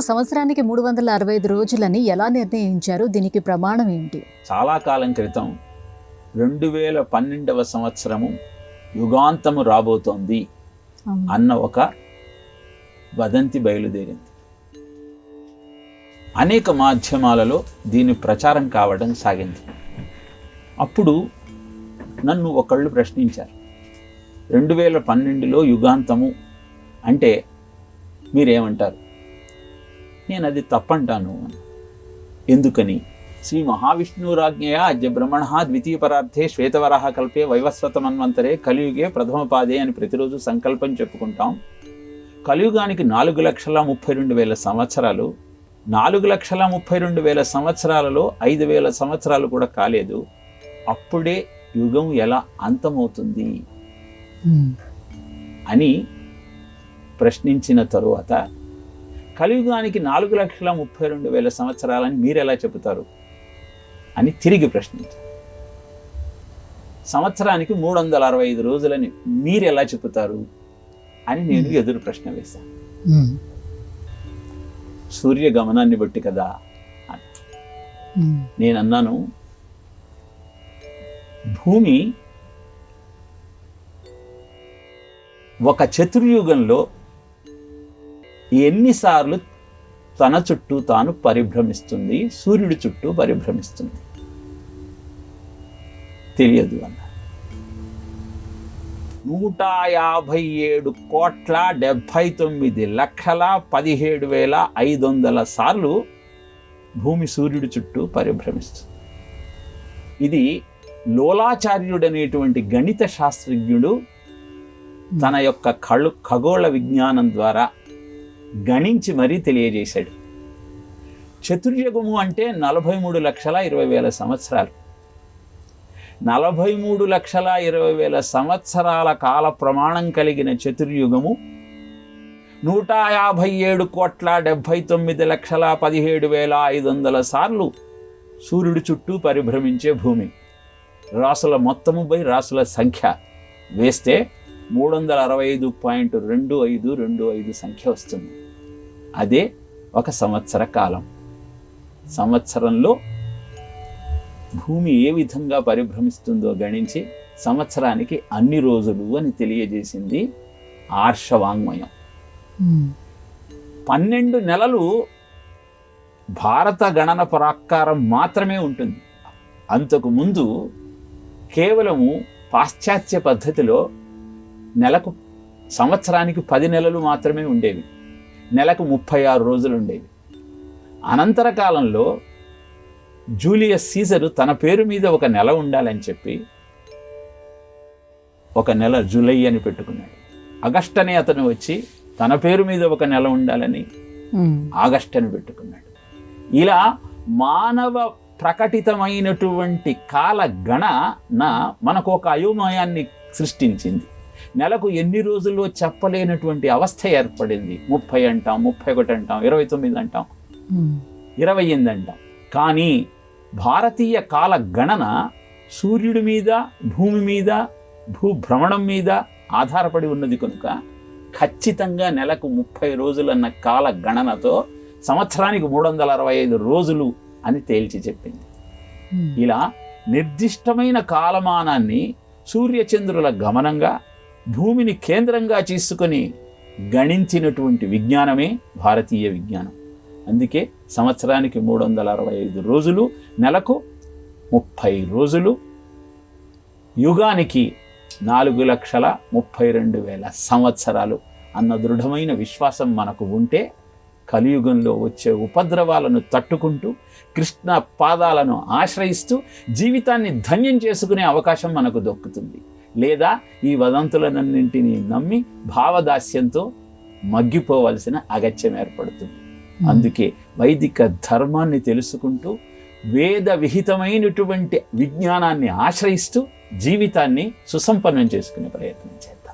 సంవత్సరానికి 365 రోజులని ఎలా నిర్ణయించారు? దీనికి ప్రమాణం ఏంటి? చాలా కాలం క్రితం 2012వ సంవత్సరము యుగాంతము రాబోతోంది అన్న ఒక వదంతి బయలుదేరింది. అనేక మాధ్యమాలలో దీని ప్రచారం కావడం సాగింది. అప్పుడు నన్ను ఒకళ్ళు ప్రశ్నించారు, 2012లో యుగాంతము అంటే మీరేమంటారు? నేను అది తప్పంటాను. ఎందుకని? శ్రీ మహావిష్ణురాజ్ఞయా అద్య బ్రహ్మణ ద్వితీయ పరార్థే శ్వేతవరాహ కల్పే వైవస్వత మన్వంతరే కలియుగే ప్రథమ పాదే అని ప్రతిరోజు సంకల్పం చెప్పుకుంటాం. కలియుగానికి 4,32,000 సంవత్సరాలు. 4,32,000 సంవత్సరాలలో 5,000 సంవత్సరాలు కూడా కాలేదు. అప్పుడే యుగం ఎలా అంతమవుతుంది అని ప్రశ్నించిన తరువాత, కలియుగానికి 4,32,000 సంవత్సరాలని మీరెలా చెబుతారు అని తిరిగి ప్రశ్నించారు. సంవత్సరానికి 365 రోజులని మీరెలా చెబుతారు అని నేను ఎదురు ప్రశ్న వేశాను. సూర్య గమనాన్ని బట్టి కదా అని నేనన్నాను. భూమి ఒక చతుర్యుగంలో ఎన్నిసార్లు తన చుట్టూ తాను పరిభ్రమిస్తుంది, సూర్యుడి చుట్టూ పరిభ్రమిస్తుంది తెలియదు అన్న. 157,79,17,500 సార్లు భూమి సూర్యుడి చుట్టూ పరిభ్రమిస్తుంది. ఇది లోలాచార్యుడు అనేటువంటి గణిత శాస్త్రజ్ఞుడు తన యొక్క ఖగోళ విజ్ఞానం ద్వారా గణించి మరీ తెలియజేశాడు. చతుర్యుగము అంటే 43,20,000 సంవత్సరాలు. 43,20,000 సంవత్సరాల కాల ప్రమాణం కలిగిన చతుర్యుగము 157,79,17,500 సార్లు సూర్యుడి చుట్టూ పరిభ్రమించే భూమి. రాసుల మొత్తము బై రాసుల సంఖ్య వేస్తే 365.2525 సంఖ్య వస్తుంది. అదే ఒక సంవత్సర కాలం. సంవత్సరంలో భూమి ఏ విధంగా పరిభ్రమిస్తుందో గణించి సంవత్సరానికి అన్ని రోజులు అని తెలియజేసింది ఆర్షవాంగ్మయం. 12 నెలలు భారత గణన ప్రకారం మాత్రమే ఉంటుంది. అంతకు ముందు కేవలము పాశ్చాత్య పద్ధతిలో నెలకు సంవత్సరానికి 10 నెలలు మాత్రమే ఉండేవి. నెలకు 36 రోజులు ఉండేవి. అనంతర కాలంలో జూలియస్ సీజరు తన పేరు మీద ఒక నెల ఉండాలని చెప్పి ఒక నెల జూలై అని పెట్టుకున్నాడు. ఆగస్ట్ అని అతను వచ్చి తన పేరు మీద ఒక నెల ఉండాలని ఆగస్ట్ అని పెట్టుకున్నాడు. ఇలా మానవ ప్రకటితమైనటువంటి కాల గణన మనకు ఒక అయోమయాన్ని సృష్టించింది. నెలకు ఎన్ని రోజుల్లో చెప్పలేనటువంటి అవస్థ ఏర్పడింది. 30 అంటాం, 31 అంటాం, 29 అంటాం, 28 అంటాం. కానీ భారతీయ కాల గణన సూర్యుడి మీద, భూమి మీద, భూభ్రమణం మీద ఆధారపడి ఉన్నది కనుక ఖచ్చితంగా నెలకు 30 రోజులన్న కాల గణనతో సంవత్సరానికి 365 రోజులు అని తేల్చి చెప్పింది. ఇలా నిర్దిష్టమైన కాలమానాన్ని సూర్యచంద్రుల గమనంగా భూమిని కేంద్రంగా చేసుకొని గణించినటువంటి విజ్ఞానమే భారతీయ విజ్ఞానం. అందుకే సంవత్సరానికి 365 రోజులు, నెలకు 30 రోజులు, యుగానికి 4,32,000 సంవత్సరాలు అన్న దృఢమైన విశ్వాసం మనకు ఉంటే కలియుగంలో వచ్చే ఉపద్రవాలను తట్టుకుంటూ కృష్ణ పాదాలను ఆశ్రయిస్తూ జీవితాన్ని ధన్యం చేసుకునే అవకాశం మనకు దొక్కుతుంది. లేదా ఈ వదంతులనన్నింటినీ నమ్మి భావదాస్యంతో మగ్గిపోవలసిన అగత్యం ఏర్పడుతుంది. అందుకే వైదిక ధర్మాన్ని తెలుసుకుంటూ వేద విహితమైనటువంటి విజ్ఞానాన్ని ఆశ్రయిస్తూ జీవితాన్ని సుసంపన్నం చేసుకునే ప్రయత్నం చేద్దాం.